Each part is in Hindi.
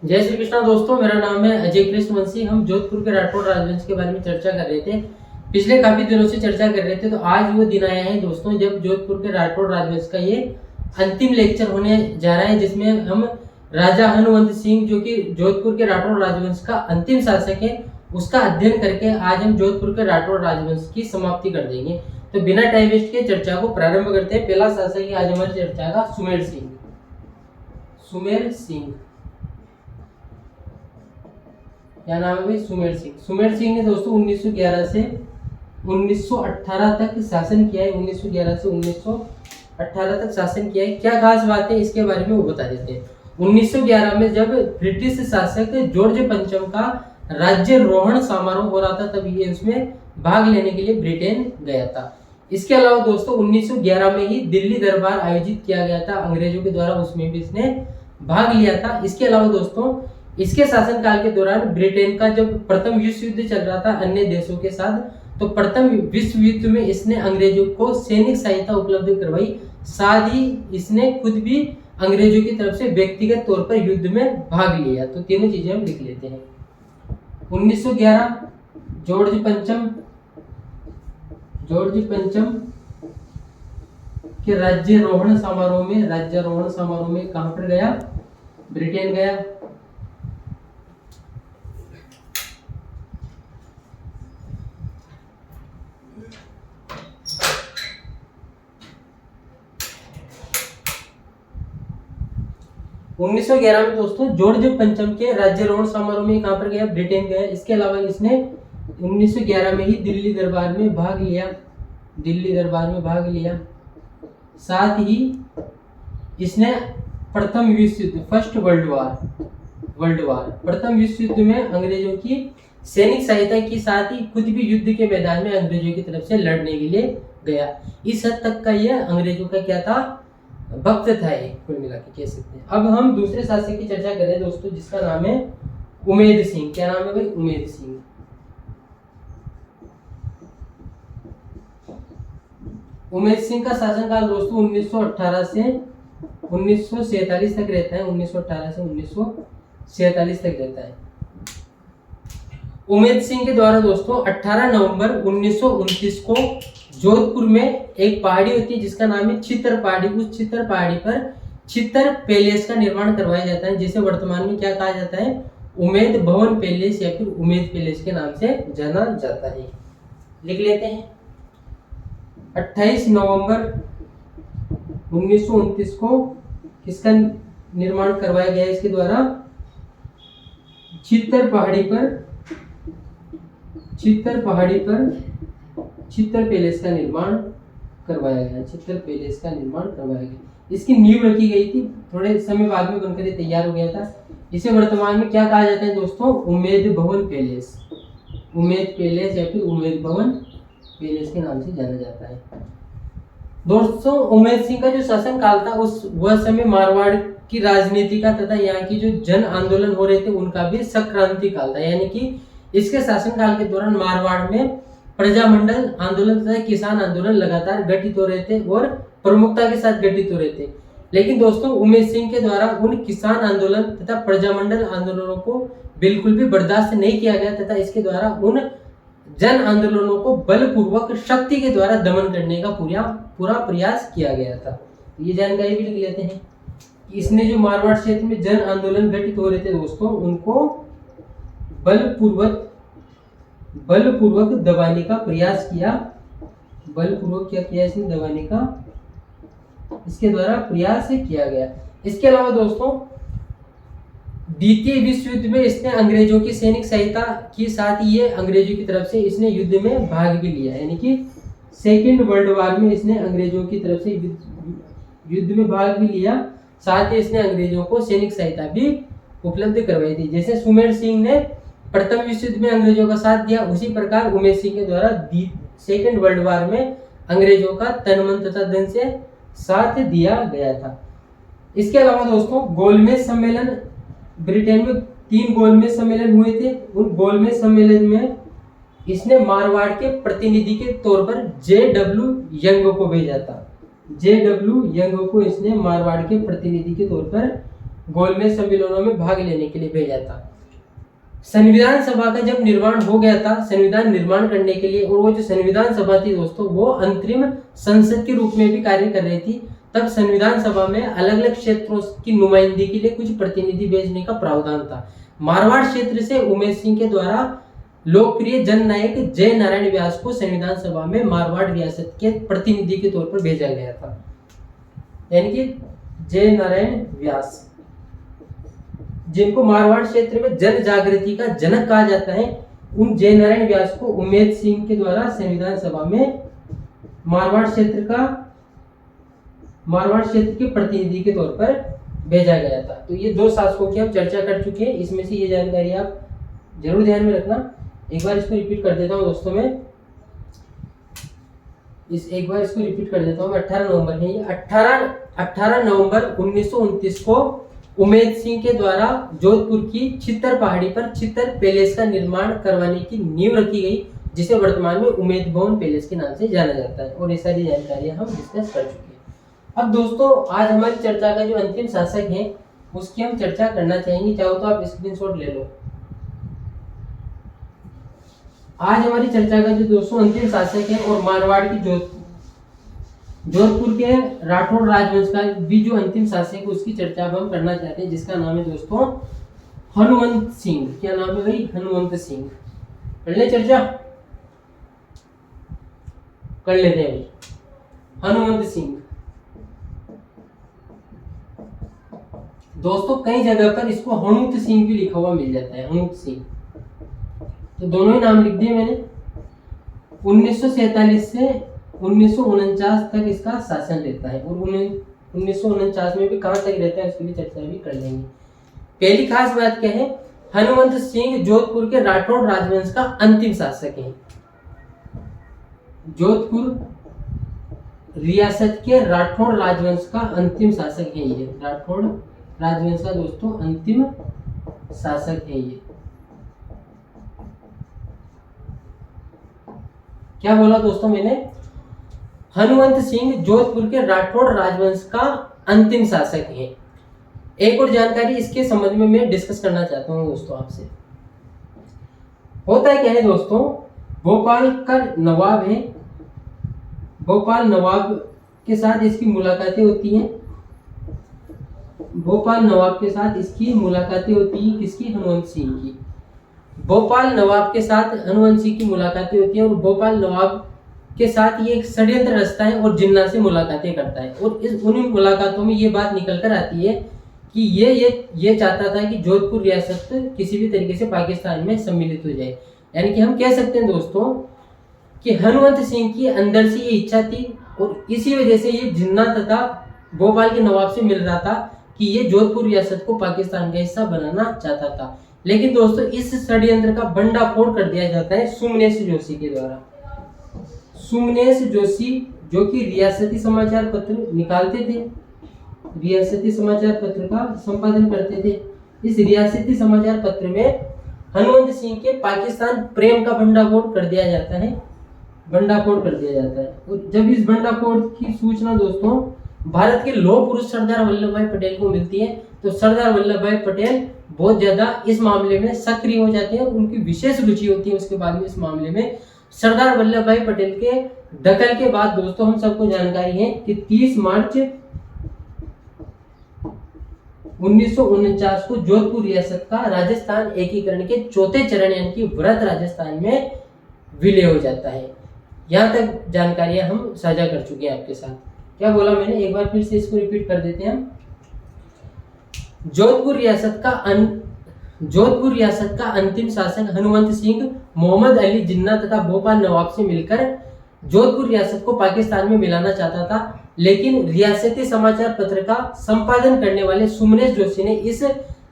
जय श्री कृष्णा दोस्तों, मेरा नाम है अजय कृष्णवंशी। हम जोधपुर के राठौड़ राजवंश के बारे में चर्चा कर रहे थे। पिछले काफी दिनों से चर्चा कर रहे थे, तो आज वो दिन आया है दोस्तों जब जोधपुर के राठौड़ राजवंश का ये अंतिम लेक्चर होने जा रहा है, जिसमें हम राजा हनुमंत सिंह, जो कि जोधपुर के राठौड़ राजवंश का अंतिम शासक है, उसका अध्ययन करके आज हम जोधपुर के राठौड़ राजवंश की समाप्ति कर देंगे। तो बिना टाइम वेस्ट के चर्चा को प्रारंभ करते हैं। पहला शासक है आज हमारी चर्चा का सुमेर सिंह। सुमेर सिंह, क्या नाम है भाई? सुमेर सिंह। सुमेर सिंह ने दोस्तों 1911 से 1918 तक शासन किया है। 1911 से 1918 तक शासन किया है। क्या खास बात है इसके बारे में वो बता देते हैं। 1911 में जब ब्रिटिश शासक जॉर्ज पंचम का राज्यरोहण समारोह हो रहा था, तब ये उसमें भाग लेने के लिए ब्रिटेन गया था। इसके अलावा दोस्तों 1911 में ही दिल्ली दरबार आयोजित किया गया था अंग्रेजों के द्वारा, उसमें भी इसने भाग लिया था। इसके अलावा दोस्तों इसके शासनकाल के दौरान ब्रिटेन का जब प्रथम विश्व युद्ध चल रहा था अन्य देशों के साथ, तो प्रथम विश्व युद्ध में इसने अंग्रेजों को सैनिक सहायता उपलब्ध करवाई। साथ ही इसने खुद भी अंग्रेजों की तरफ से व्यक्तिगत तौर पर युद्ध में भाग लिया। तो तीनों चीजें हम लिख लेते हैं। 1911 जॉर्ज पंचम के राज्यारोहण समारोह में कहां पर गया? ब्रिटेन गया। उन्नीस 1911 में दोस्तों जॉर्ज पंचम के राज्यारोहण समारोह में कहां पर गया? ब्रिटेन गया। इसके अलावा इसने 1911 में ही दिल्ली दरबार में भाग लिया। साथ ही इसने प्रथम विश्व युद्ध, फर्स्ट वर्ल्ड वार प्रथम विश्व युद्ध में अंग्रेजों की सैनिक सहायता की, साथ ही खुद भी युद्ध के मैदान में अंग्रेजों की तरफ से लड़ने के लिए गया। इस हद तक का यह अंग्रेजों का क्या था? भक्त था, ये कुल मिला के कह सकते हैं। अब हम दूसरे शासक की चर्चा कर रहे हैं दोस्तों, जिसका नाम है उमेद सिंह। क्या नाम है भाई? उमेद सिंह। उमेद सिंह का शासनकाल दोस्तों 1918 से 1947 तक रहता है। 1918 से 1947 तक रहता है। उमेद सिंह के द्वारा दोस्तों 18 नवंबर 1929 को जोधपुर में एक पहाड़ी होती है जिसका नाम है चित्तर पहाड़ी। उस चित्तर पहाड़ी पर चित्तर पैलेस का निर्माण करवाया जाता है, जिसे वर्तमान में क्या कहा जाता है? उमेद भवन पैलेस या फिर उमेद पैलेस के नाम से जाना जाता है। लिख लेते हैं। 28 नवंबर 1929 को किसका निर्माण करवाया गया? इसके द्वारा चित्तर पहाड़ी पर चित्तर पैलेस का निर्माण करवाया गया। इसकी नींव रखी गई थी, थोड़े समय बाद में बनकर तैयार हो गया था। इसे वर्तमान में क्या कहा जाता है दोस्तों? उमेद भवन पैलेस, उमेद पैलेस या फिर उमेद भवन पैलेस के नाम से जाना जाता है। दोस्तों उमेद सिंह का जो शासन काल था वह समय मारवाड़ की राजनीति का तथा यहाँ की जो जन आंदोलन हो रहे थे उनका भी सक्रांति काल था। यानी कि इसके शासनकाल के दौरान मारवाड़ में प्रजामंडल आंदोलन तथा किसान आंदोलन लगातार घटित हो रहे थे और प्रमुखता के साथ घटित हो रहे थे। लेकिन दोस्तों उमेद सिंह के द्वारा उन किसान आंदोलन तथा प्रजामंडल आंदोलनों को बिल्कुल भी बर्दाश्त नहीं किया गया तथा इसके द्वारा उन जन आंदोलनों को बलपूर्वक शक्ति के द्वारा दमन करने का पूरा प्रयास किया गया था। ये जानकारी भी लिख लेते हैं। इसने जो मारवाड़ क्षेत्र में जन आंदोलन घटित हो रहे थे दोस्तों, उनको बलपूर्वक दबाने का प्रयास किया। बलपूर्वक क्या किया इसने? दबाने का इसके द्वारा प्रयास किया गया। इसके अलावा दोस्तों द्वितीय विश्व युद्ध में इसने अंग्रेजों की सैनिक सहायता की, साथ ही ये अंग्रेजों की तरफ से इसने युद्ध में भाग भी लिया। यानी कि सेकेंड वर्ल्ड वार में इसने अंग्रेजों की तरफ से युद्ध में भाग भी लिया, साथ ही इसने अंग्रेजों को सैनिक सहायता भी उपलब्ध करवाई थी। जैसे सुमेर सिंह ने प्रथम विश्व युद्ध में अंग्रेजों का साथ दिया, उसी प्रकार उमेद सिंह के द्वारा सेकेंड वर्ल्ड वार में अंग्रेजों का तन मन तथा धन से साथ दिया गया था। इसके अलावा दोस्तों गोलमेज सम्मेलन, ब्रिटेन में 3 गोलमेज सम्मेलन हुए थे। उन गोलमेज सम्मेलन में इसने मारवाड़ के प्रतिनिधि के तौर पर JW यंग को भेजा था। JW यंग को इसने मारवाड़ के प्रतिनिधि के तौर पर गोलमेज सम्मेलनों में भाग लेने के लिए भेजा था। संविधान सभा का जब निर्माण हो गया था, संविधान निर्माण करने के लिए, और वो जो संविधान सभा थी दोस्तों वो अंतरिम संसद के रूप में भी कार्य कर रही थी, तब संविधान सभा में अलग अलग क्षेत्रों की नुमाइंदगी के लिए कुछ प्रतिनिधि भेजने का प्रावधान था। मारवाड़ क्षेत्र से उमेश सिंह के द्वारा लोकप्रिय जननायक जय नारायण व्यास को संविधान सभा में मारवाड़ रियासत के प्रतिनिधि के तौर पर भेजा गया था, यानी कि जय नारायण व्यास, जिनको मारवाड़ क्षेत्र में जन जागृति का जनक कहा जाता है, उन जय नारायण व्यास को उमेश सिंह के द्वारा संविधान सभा में मारवाड़ क्षेत्र के प्रतिनिधि के तौर पर भेजा गया था। तो ये दो शासकों की हम चर्चा कर चुके हैं, इसमें से ये जानकारी आप जरूर ध्यान में रखना। एक बार इसको रिपीट कर देता हूँ दोस्तों मैं, एक बार इसको रिपीट कर देता हूँ। 18 नवंबर है ये, 18 नवंबर 1929 को उमेश सिंह के द्वारा जोधपुर की छित्तर पहाड़ी पर छित्तर पैलेस का निर्माण करवाने की नींव रखी गई, जिसे वर्तमान में उमेद भवन पैलेस के नाम से जाना जाता है। और ये सारी जानकारियां हम डिस्कस कर चुके हैं। अब दोस्तों आज हमारी चर्चा का जो अंतिम शासक है उसकी हम चर्चा करना चाहेंगे, चाहो तो आप स्क्रीनशॉट ले लो। आज हमारी चर्चा का जो दोस्तों अंतिम शासक है और मारवाड़ की जोधपुर के राठौड़ राजवंश का भी जो अंतिम शासक है उसकी चर्चा अब हम करना चाहते हैं, जिसका नाम है दोस्तों हनुमंत सिंह। क्या नाम है भाई? हनुमंत सिंह। कर ले चर्चा, कर लेते हैं भाई। हनुमंत सिंह दोस्तों कई जगह पर इसको हनुमंत सिंह भी लिखा हुआ मिल जाता है, हनुमंत सिंह, तो दोनों ही नाम लिख दिए मैंने। 1947 से 1949 तक इसका शासन रहता है, और 1949 में भी कहां तक रहता है उसकी भी चर्चा भी कर लेंगे। पहली खास बात क्या है, हनुमंत सिंह जोधपुर के राठौड़ राजवंश का अंतिम शासक है। जोधपुर रियासत के राठौड़ राजवंश का अंतिम शासक है ये, राठौड़ राजवंश का दोस्तों अंतिम शासक है ये। क्या बोला दोस्तों मैंने? हनुमंत सिंह जोधपुर के राठौड़ राजवंश का अंतिम शासक है। एक और जानकारी इसके संबंध में मैं डिस्कस करना चाहता हूं दोस्तों आपसे। होता है क्या है दोस्तों, भोपाल का नवाब है, भोपाल नवाब के साथ इसकी मुलाकातें होती हैं, भोपाल नवाब के साथ इसकी मुलाकातें होती हैं, किसकी? हनुमंत सिंह की। भोपाल नवाब के साथ हनुमंत सिंह की मुलाकातें होती हैं, और भोपाल नवाब के साथ ये एक षड्यंत्र रचता है और जिन्ना से मुलाकातें करता है, और इस उन्हीं मुलाकातों में ये बात निकल कर आती है कि ये चाहता था कि जोधपुर रियासत किसी भी तरीके से पाकिस्तान में सम्मिलित हो जाए। यानी कि हम कह सकते हैं दोस्तों कि हनुमंत सिंह की अंदर से ये इच्छा थी, और इसी वजह से ये जिन्ना तथा भोपाल के नवाब से मिल रहा था कि ये जोधपुर रियासत को पाकिस्तान का हिस्सा बनाना चाहता था। लेकिन दोस्तों इस षड्यंत्र का भंडाफोड़ कर दिया जाता है सुमनेश जोशी के द्वारा। सुमनेश जोशी जो कि रियासती समाचार पत्र निकालते थे, रियासती समाचार पत्र का संपादन करते थे। इस रियासती समाचार पत्र में हनुमंत सिंह के पाकिस्तान प्रेम का भंडाफोड़ कर दिया जाता है, भंडाफोड़ कर दिया जाता है। और जब इस भंडाफोड़ की सूचना दोस्तों भारत के लौह पुरुष सरदार वल्लभ भाई पटेल को मिलती है, तो सरदार वल्लभ भाई पटेल बहुत ज्यादा इस मामले में सक्रिय हो जाते हैं और उनकी विशेष रुचि होती है उसके बाद में इस मामले में। सरदार वल्लभ भाई पटेल के दखल के बाद दोस्तों हम सबको जानकारी है कि 30 मार्च 1949 को जोधपुर रियासत का राजस्थान एकीकरण के चौथे चरण यानी कि व्रत राजस्थान में विलय हो जाता है। यहाँ तक जानकारियां हम साझा कर चुके हैं आपके साथ। क्या बोला मैंने? एक बार फिर से इसको रिपीट कर देते हैं हम। जोधपुर रियासत का अंतिम शासक हनुमंत सिंह मोहम्मद अली जिन्ना तथा भोपाल नवाब से मिलकर जोधपुर रियासत को पाकिस्तान में मिलाना चाहता था, लेकिन रियासती समाचार पत्र का संपादन करने वाले सुमनेश जोशी ने इस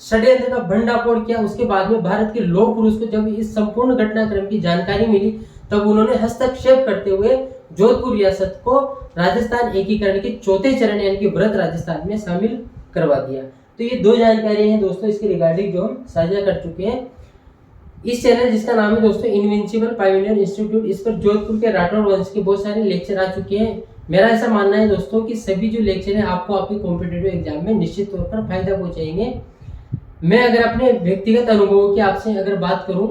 षड्यंत्र का भंडाफोड़ किया। उसके बाद में भारत के लौह पुरुष को जब इस संपूर्ण घटनाक्रम की जानकारी मिली तब उन्होंने हस्तक्षेप करते हुए जोधपुर रियासत को राजस्थान एकीकरण के चौथे चरण यानी कि व्रत राजस्थान में शामिल करवा दिया। तो ये दो जानकारियां हैं दोस्तों इसके रिगार्डिंग जो हम साझा कर चुके हैं। इस चैनल जिसका नाम है दोस्तों इनविंसिबल पायोनियर इंस्टीट्यूट, इस पर जोधपुर के राठौड़ वंश के बहुत सारे लेक्चर आ चुके हैं। मेरा ऐसा मानना है दोस्तों कि सभी जो लेक्चर है आपको आपके कॉम्पिटिटिव एग्जाम में निश्चित तौर पर फायदा पहुंचाएंगे। मैं अगर अपने व्यक्तिगत अनुभवों की आपसे अगर बात करूं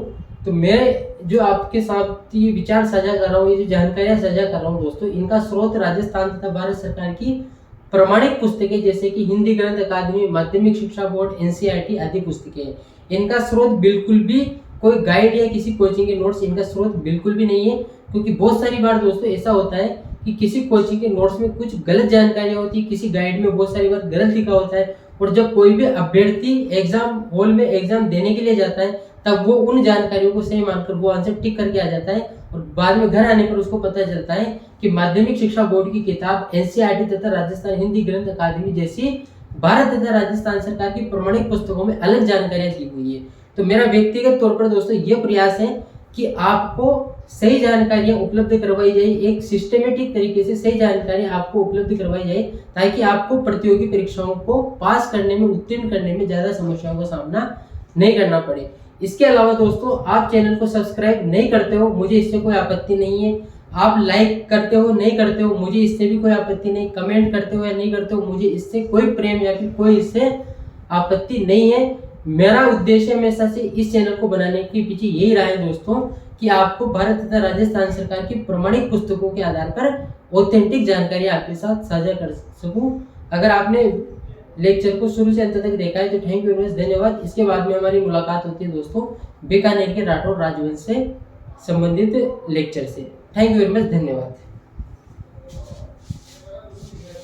तो मैं जो आपके साथ ये विचार साझा कर रहा हूँ, ये जो जानकारियां साझा कर रहा हूँ दोस्तों, इनका स्रोत राजस्थान तथा भारत सरकार की प्रमाणिक पुस्तकें जैसे कि हिंदी ग्रंथ अकादमी, माध्यमिक शिक्षा बोर्ड, एनसीईआरटी आदि पुस्तकें। इनका स्रोत बिल्कुल भी कोई गाइड या किसी कोचिंग के नोट्स इनका स्रोत बिल्कुल भी नहीं है। क्योंकि बहुत सारी बार दोस्तों ऐसा होता है कि किसी कोचिंग के नोट्स में कुछ गलत जानकारियां होती है, किसी गाइड में बहुत सारी बार गलत लिखा होता है, और जब कोई भी अभ्यर्थी एग्जाम हॉल में एग्जाम देने के लिए जाता है तब वो उन जानकारियों को सही मानकर वो आंसर टिक करके आ जाता है, और बाद में घर आने पर उसको पता चलता है कि माध्यमिक शिक्षा बोर्ड की किताब, एनसीईआरटी तथा राजस्थान हिंदी ग्रंथ अकादमी जैसी भारत तथा राजस्थान सरकार की प्रमाणिक पुस्तकों में अलग जानकारियां ली हुई है। तो मेरा व्यक्तिगत तौर पर दोस्तों ये प्रयास है कि आपको सही जानकारियां उपलब्ध करवाई जाए, एक सिस्टमेटिक तरीके से सही जानकारी आपको उपलब्ध करवाई जाए, ताकि आपको प्रतियोगी परीक्षाओं को पास करने में, उत्तीर्ण करने में ज्यादा समस्याओं का सामना नहीं करना पड़े। इसके अलावा दोस्तों आप चैनल को सब्सक्राइब नहीं करते हो, मुझे इससे कोई आपत्ति नहीं है। आप लाइक करते हो नहीं करते हो, मुझे इससे भी कोई आपत्ति नहीं। कमेंट करते हो या नहीं करते हो, मुझे इससे कोई प्रेम या फिर कोई इससे आपत्ति नहीं है। मेरा उद्देश्य हमेशा से इस चैनल को बनाने के पीछे यही रहा है दोस्तों कि आपको भारत तथा राजस्थान सरकार की प्रमाणिक पुस्तकों के आधार पर ऑथेंटिक जानकारी आपके साथ साझा कर सकूं। अगर आपने लेक्चर को शुरू से अंत तक देखा है तो थैंक यू वेरी मच, धन्यवाद। इसके बाद में हमारी मुलाकात होती है दोस्तों बीकानेर के राठौर राजवंश से संबंधित लेक्चर से। थैंक यू वेरी मच, धन्यवाद।